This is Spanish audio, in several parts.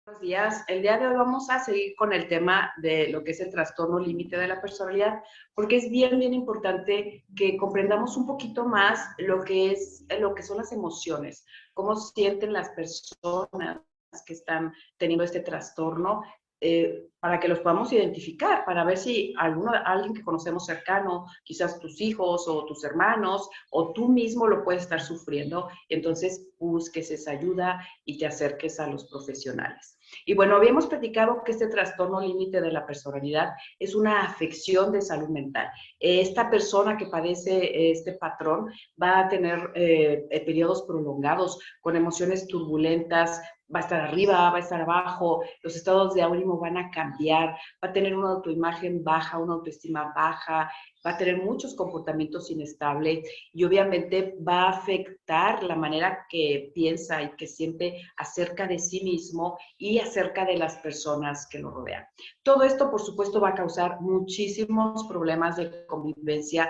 Buenos días. El día de hoy vamos a seguir con el tema de lo que es el trastorno límite de la personalidad, porque es bien importante que comprendamos un poquito más lo que son las emociones, cómo sienten las personas que están teniendo este trastorno, para que los podamos identificar, para ver si alguien que conocemos cercano, quizás tus hijos o tus hermanos, o tú mismo lo puedes estar sufriendo, entonces busques esa ayuda y te acerques a los profesionales. Y bueno, habíamos platicado que este trastorno límite de la personalidad es una afección de salud mental. Esta persona que padece este patrón va a tener periodos prolongados con emociones turbulentas, va a estar arriba, va a estar abajo, los estados de ánimo van a cambiar, va a tener una autoimagen baja, una autoestima baja, va a tener muchos comportamientos inestables y obviamente va a afectar la manera que piensa y que siente acerca de sí mismo y acerca de las personas que lo rodean. Todo esto, por supuesto, va a causar muchísimos problemas de convivencia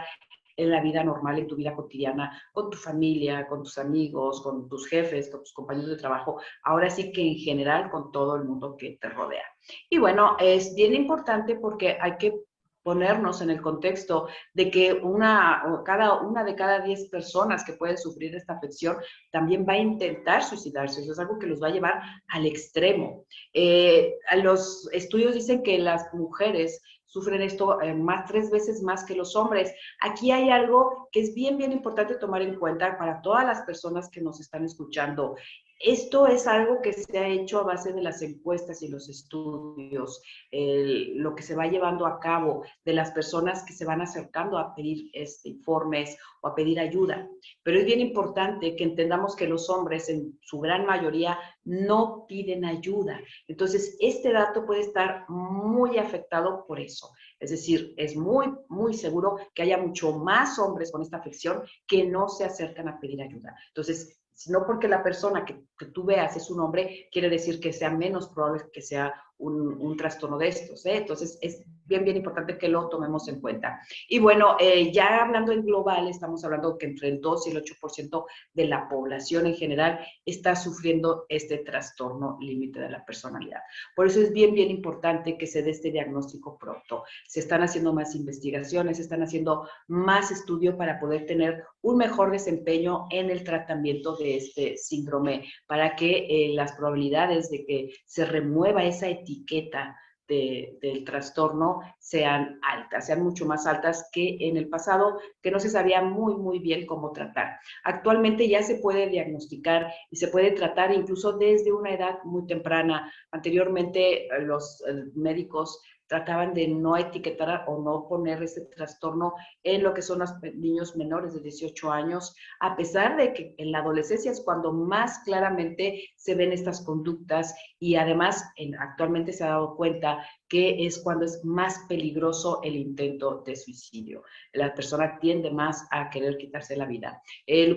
en la vida normal, en tu vida cotidiana, con tu familia, con tus amigos, con tus jefes, con tus compañeros de trabajo, ahora sí que en general con todo el mundo que te rodea. Y bueno, es bien importante porque hay que ponernos en el contexto de que una de cada 10 personas que pueden sufrir esta afección también va a intentar suicidarse. Eso es algo que los va a llevar al extremo. Los estudios dicen que las mujeres sufren esto más, 3 veces más que los hombres. Aquí hay algo que es bien importante tomar en cuenta para todas las personas que nos están escuchando. Esto es algo que se ha hecho a base de las encuestas y los estudios, lo que se va llevando a cabo de las personas que se van acercando a pedir informes o a pedir ayuda. Pero es bien importante que entendamos que los hombres, en su gran mayoría, no piden ayuda. Entonces, este dato puede estar muy afectado por eso. Es decir, es muy seguro que haya mucho más hombres con esta afección que no se acercan a pedir ayuda. Entonces, no porque la persona que tú veas es un hombre, quiere decir que sea menos probable que sea un trastorno de estos, ¿eh? Entonces, es bien importante que lo tomemos en cuenta. Y bueno, ya hablando en global, estamos hablando que entre el 2 y el 8% de la población en general está sufriendo este trastorno límite de la personalidad. Por eso es bien importante que se dé este diagnóstico pronto. Se están haciendo más investigaciones, se están haciendo más estudio para poder tener un mejor desempeño en el tratamiento de este síndrome, para que las probabilidades de que se remueva esa etiqueta del trastorno sean altas, sean mucho más altas que en el pasado, que no se sabía muy bien cómo tratar. Actualmente ya se puede diagnosticar y se puede tratar incluso desde una edad muy temprana. Anteriormente los médicos trataban de no etiquetar o no poner ese trastorno en lo que son los niños menores de 18 años, a pesar de que en la adolescencia es cuando más claramente se ven estas conductas y además actualmente se ha dado cuenta que es cuando es más peligroso el intento de suicidio. La persona tiende más a querer quitarse la vida.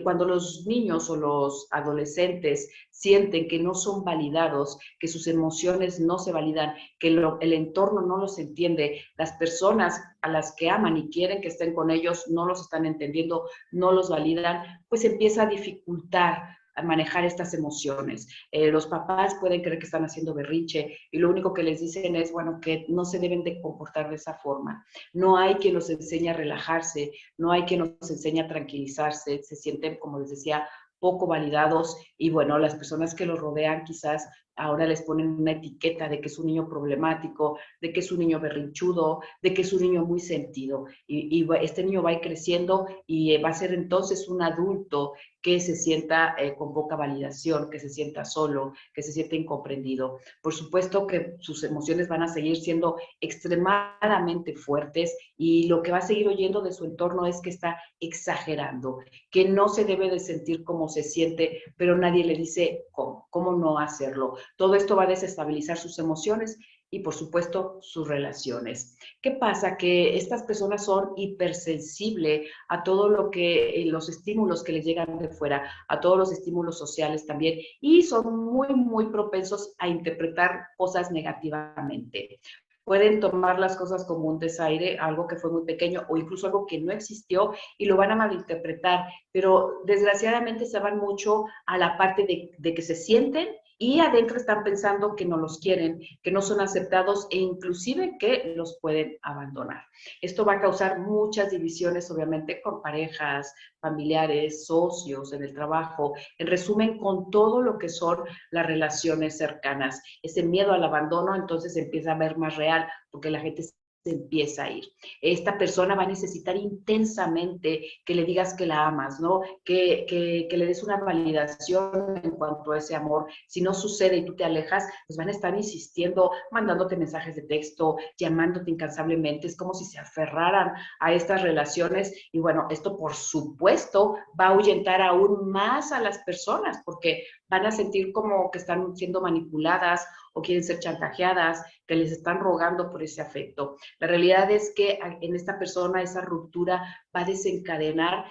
Cuando los niños o los adolescentes sienten que no son validados, que sus emociones no se validan, que el entorno no los entiende, las personas a las que aman y quieren que estén con ellos no los están entendiendo, no los validan, pues empieza a dificultar a manejar estas emociones. Los papás pueden creer que están haciendo berrinche y lo único que les dicen es, bueno, que no se deben de comportar de esa forma. No hay quien los enseñe a relajarse, no hay quien los enseñe a tranquilizarse, se sienten, como les decía, poco validados y bueno, las personas que los rodean quizás ahora les ponen una etiqueta de que es un niño problemático, de que es un niño berrinchudo, de que es un niño muy sentido. Y este niño va a ir creciendo y va a ser entonces un adulto que se sienta con poca validación, que se sienta solo, que se sienta incomprendido. Por supuesto que sus emociones van a seguir siendo extremadamente fuertes y lo que va a seguir oyendo de su entorno es que está exagerando, que no se debe de sentir como se siente, pero nadie le dice cómo no hacerlo. Todo esto va a desestabilizar sus emociones y, por supuesto, sus relaciones. ¿Qué pasa? Que estas personas son hipersensibles a todo lo que, los estímulos que les llegan de fuera, a todos los estímulos sociales también, y son muy propensos a interpretar cosas negativamente. Pueden tomar las cosas como un desaire, algo que fue muy pequeño o incluso algo que no existió y lo van a malinterpretar, pero desgraciadamente se van mucho a la parte de que se sienten y adentro están pensando que no los quieren, que no son aceptados e inclusive que los pueden abandonar. Esto va a causar muchas divisiones, obviamente, con parejas, familiares, socios, en el trabajo, en resumen, con todo lo que son las relaciones cercanas. Ese miedo al abandono entonces empieza a ver más real porque la gente se empieza a ir. Esta persona va a necesitar intensamente que le digas que la amas, ¿no? Que le des una validación en cuanto a ese amor. Si no sucede y tú te alejas, pues van a estar insistiendo, mandándote mensajes de texto, llamándote incansablemente. Es como si se aferraran a estas relaciones y bueno, esto por supuesto va a ahuyentar aún más a las personas porque van a sentir como que están siendo manipuladas o quieren ser chantajeadas, que les están rogando por ese afecto. La realidad es que en esta persona esa ruptura va a desencadenar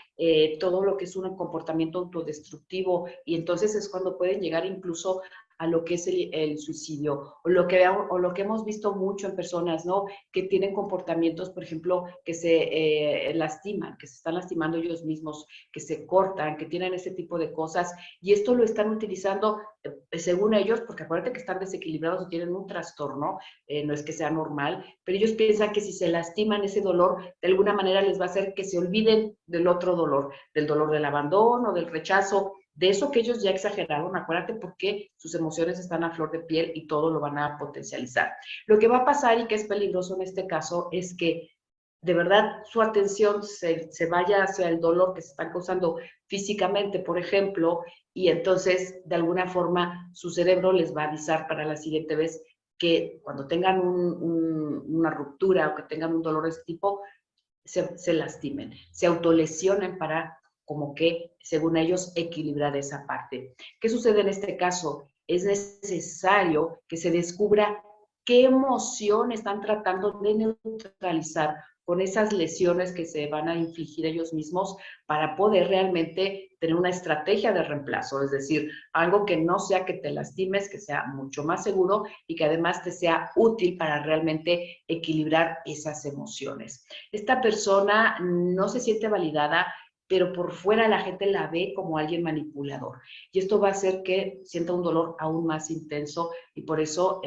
todo lo que es un comportamiento autodestructivo y entonces es cuando pueden llegar incluso a lo que es el suicidio o lo que hemos visto mucho en personas, ¿no? Que tienen comportamientos, por ejemplo, que se lastiman, que se están lastimando ellos mismos, que se cortan, que tienen ese tipo de cosas y esto lo están utilizando según ellos, porque acuérdate que están desequilibrados y tienen un trastorno, no es que sea normal, pero ellos piensan que si se lastiman ese dolor, de alguna manera les va a hacer que se olviden del otro dolor, del dolor del abandono, del rechazo, de eso que ellos ya exageraron, acuérdate porque sus emociones están a flor de piel y todo lo van a potencializar. Lo que va a pasar y que es peligroso en este caso es que de verdad su atención se vaya hacia el dolor que se está causando físicamente, por ejemplo, y entonces de alguna forma su cerebro les va a avisar para la siguiente vez que cuando tengan una ruptura o que tengan un dolor de este tipo, se lastimen, se autolesionen para como que, según ellos, equilibrar esa parte. ¿Qué sucede en este caso? Es necesario que se descubra qué emoción están tratando de neutralizar con esas lesiones que se van a infligir ellos mismos para poder realmente tener una estrategia de reemplazo, es decir, algo que no sea que te lastimes, que sea mucho más seguro y que además te sea útil para realmente equilibrar esas emociones. Esta persona no se siente validada, pero por fuera la gente la ve como alguien manipulador. Y esto va a hacer que sienta un dolor aún más intenso y por eso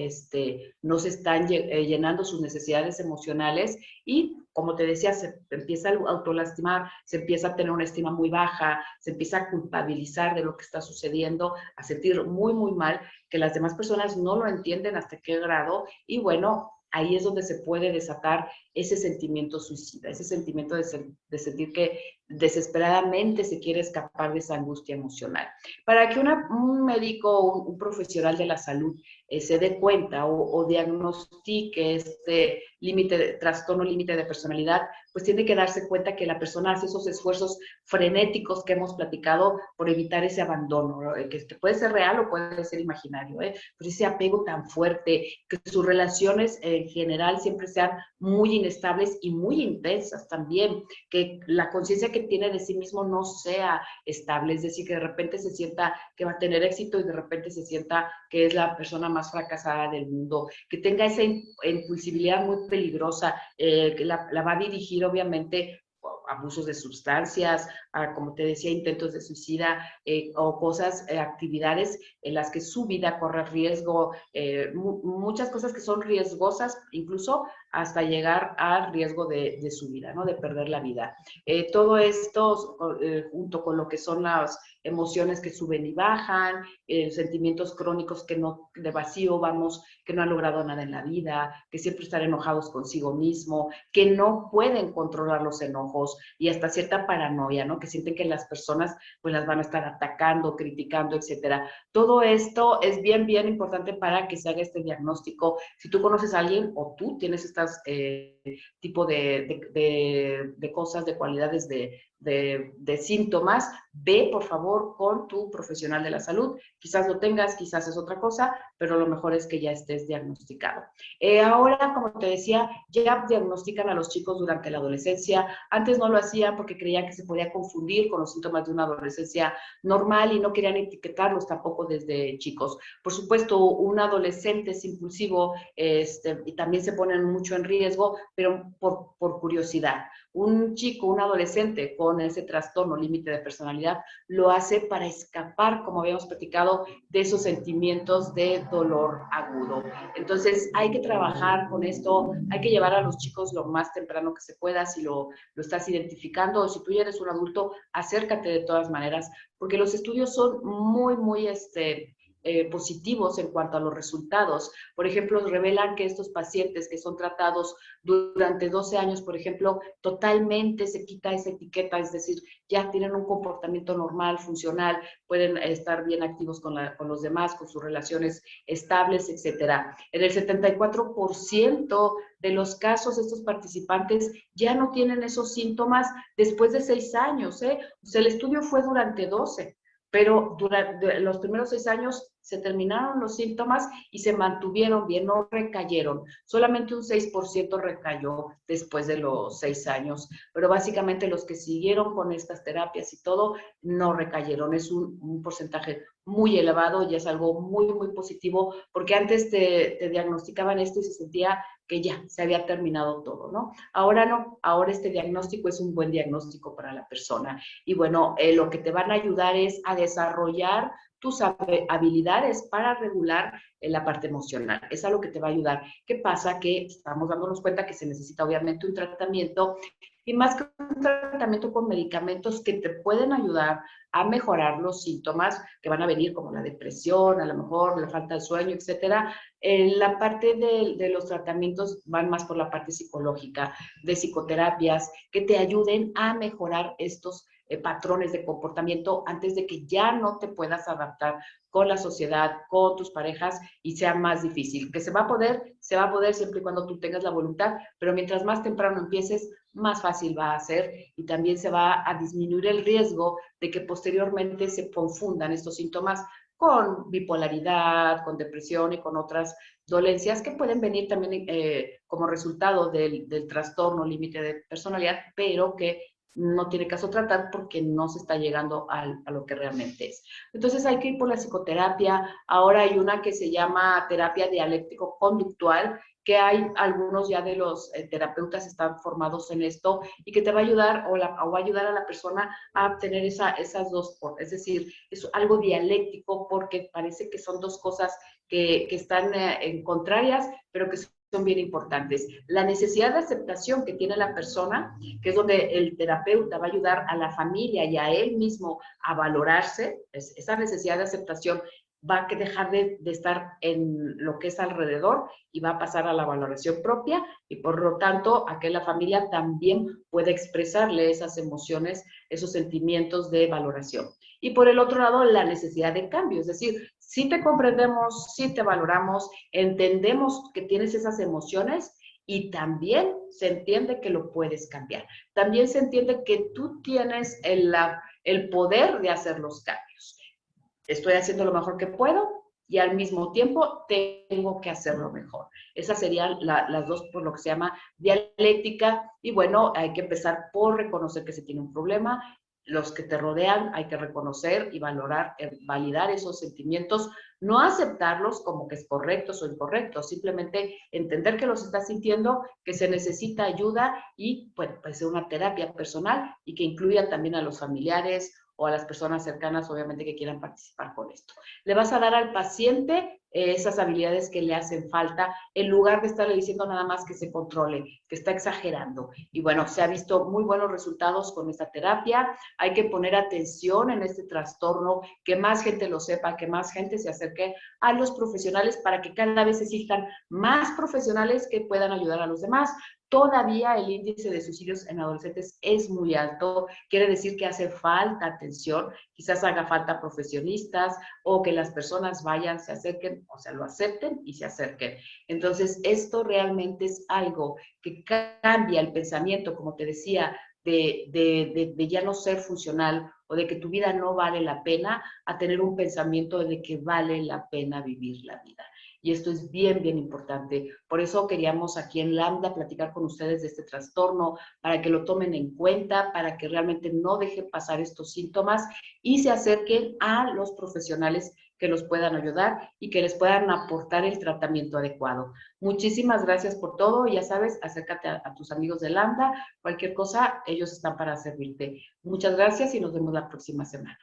no se están llenando sus necesidades emocionales y, como te decía, se empieza a autolastimar, se empieza a tener una estima muy baja, se empieza a culpabilizar de lo que está sucediendo, a sentir muy, muy mal, que las demás personas no lo entienden hasta qué grado y bueno, ahí es donde se puede desatar ese sentimiento suicida, ese sentimiento de sentir que desesperadamente se quiere escapar de esa angustia emocional. Para que un médico, un profesional de la salud se dé cuenta o diagnostique este límite, trastorno límite de personalidad, pues tiene que darse cuenta que la persona hace esos esfuerzos frenéticos que hemos platicado por evitar ese abandono, ¿no? Que puede ser real o puede ser imaginario, pues ese apego tan fuerte, que sus relaciones en general siempre sean muy inestables y muy intensas también, que la conciencia que tiene de sí mismo no sea estable, es decir, que de repente se sienta que va a tener éxito y de repente se sienta que es la persona más fracasada del mundo, que tenga esa impulsividad muy peligrosa, que la va a dirigir obviamente abusos de sustancias, como te decía, intentos de suicida o cosas, actividades en las que su vida corre riesgo, muchas cosas que son riesgosas, incluso hasta llegar al riesgo de su vida, ¿no? De perder la vida. Todo esto, junto con lo que son las emociones que suben y bajan, sentimientos crónicos que no, de vacío, vamos, que no han logrado nada en la vida, que siempre están enojados consigo mismo, que no pueden controlar los enojos y hasta cierta paranoia, ¿no? Que sienten que las personas pues las van a estar atacando, criticando, etcétera. Todo esto es bien, bien importante para que se haga este diagnóstico. Si tú conoces a alguien o tú tienes estas tipo de cosas, de cualidades, de síntomas, ve por favor con tu profesional de la salud. Quizás lo tengas, quizás es otra cosa, pero lo mejor es que ya estés diagnosticado. Ahora, como te decía, ya diagnostican a los chicos durante la adolescencia. Antes no lo hacían porque creían que se podía confundir con los síntomas de una adolescencia normal y no querían etiquetarlos tampoco desde chicos. Por supuesto, un adolescente es impulsivo y también se ponen mucho en riesgo, pero por curiosidad, Un chico, un adolescente con ese trastorno límite de personalidad lo hace para escapar, como habíamos platicado, de esos sentimientos de dolor agudo. Entonces hay que trabajar con esto, hay que llevar a los chicos lo más temprano que se pueda, si lo estás identificando, o si tú ya eres un adulto, acércate de todas maneras, porque los estudios son muy, positivos en cuanto a los resultados. Por ejemplo, revelan que estos pacientes que son tratados durante 12 años, por ejemplo, totalmente se quita esa etiqueta, es decir, ya tienen un comportamiento normal, funcional, pueden estar bien activos con los demás, con sus relaciones estables, etcétera. En el 74% de los casos, estos participantes ya no tienen esos síntomas después de 6 años, ¿eh? O sea, el estudio fue durante 12, pero durante los primeros 6 años se terminaron los síntomas y se mantuvieron bien, no recayeron. Solamente un 6% recayó después de los 6 años, pero básicamente los que siguieron con estas terapias y todo no recayeron. Es un porcentaje muy elevado y es algo muy positivo, porque antes te diagnosticaban esto y se sentía que ya se había terminado todo, ¿no? Ahora no, ahora este diagnóstico es un buen diagnóstico para la persona. Y bueno, lo que te van a ayudar es a desarrollar tus habilidades para regular la parte emocional. Es a lo que te va a ayudar. ¿Qué pasa? Que estamos dándonos cuenta que se necesita obviamente un tratamiento, y más que un tratamiento con medicamentos que te pueden ayudar a mejorar los síntomas que van a venir, como la depresión, a lo mejor la falta de sueño, etcétera. La parte de los tratamientos van más por la parte psicológica, de psicoterapias, que te ayuden a mejorar estos patrones de comportamiento antes de que ya no te puedas adaptar con la sociedad, con tus parejas, y sea más difícil. Que se va a poder siempre y cuando tú tengas la voluntad, pero mientras más temprano empieces, más fácil va a ser, y también se va a disminuir el riesgo de que posteriormente se confundan estos síntomas con bipolaridad, con depresión y con otras dolencias que pueden venir también como resultado del trastorno límite de personalidad, pero que no tiene caso tratar porque no se está llegando a lo que realmente es. Entonces hay que ir por la psicoterapia. Ahora hay una que se llama terapia dialéctico-conductual, que hay algunos ya de los terapeutas están formados en esto, y que te va a ayudar o va a ayudar a la persona a obtener esas dos, es decir, es algo dialéctico, porque parece que son dos cosas que están en contrarias, pero que son bien importantes. La necesidad de aceptación que tiene la persona, que es donde el terapeuta va a ayudar a la familia y a él mismo a valorarse, esa necesidad de aceptación va a dejar de estar en lo que es alrededor y va a pasar a la valoración propia, y por lo tanto a que la familia también pueda expresarle esas emociones, esos sentimientos de valoración. Y por el otro lado, la necesidad de cambio, es decir, si te comprendemos, si te valoramos, entendemos que tienes esas emociones, y también se entiende que lo puedes cambiar. También se entiende que tú tienes el poder de hacer los cambios. Estoy haciendo lo mejor que puedo y al mismo tiempo tengo que hacerlo mejor. Esas serían las dos, por lo que se llama dialéctica. Y bueno, hay que empezar por reconocer que se tiene un problema. Los que te rodean hay que reconocer y valorar, validar esos sentimientos, no aceptarlos como que es correctos o incorrectos, simplemente entender que los estás sintiendo, que se necesita ayuda, y pues, puede ser una terapia personal y que incluya también a los familiares o a las personas cercanas, obviamente, que quieran participar con esto. Le vas a dar al paciente esas habilidades que le hacen falta, en lugar de estarle diciendo nada más que se controle, que está exagerando. Y bueno, se ha visto muy buenos resultados con esta terapia. Hay que poner atención en este trastorno, que más gente lo sepa, que más gente se acerque a los profesionales, para que cada vez existan más profesionales que puedan ayudar a los demás. Todavía el índice de suicidios en adolescentes es muy alto, quiere decir que hace falta atención, quizás haga falta profesionistas, o que las personas vayan, se acerquen, o sea, lo acepten y se acerquen. Entonces, esto realmente es algo que cambia el pensamiento, como te decía, de ya no ser funcional, o de que tu vida no vale la pena, a tener un pensamiento de que vale la pena vivir la vida. y esto es bien, bien importante. Por eso queríamos aquí en Lambda platicar con ustedes de este trastorno, para que lo tomen en cuenta, para que realmente no dejen pasar estos síntomas y se acerquen a los profesionales que los puedan ayudar y que les puedan aportar el tratamiento adecuado. Muchísimas gracias por todo. Ya sabes, acércate a tus amigos de Lambda. Cualquier cosa, ellos están para servirte. Muchas gracias y nos vemos la próxima semana.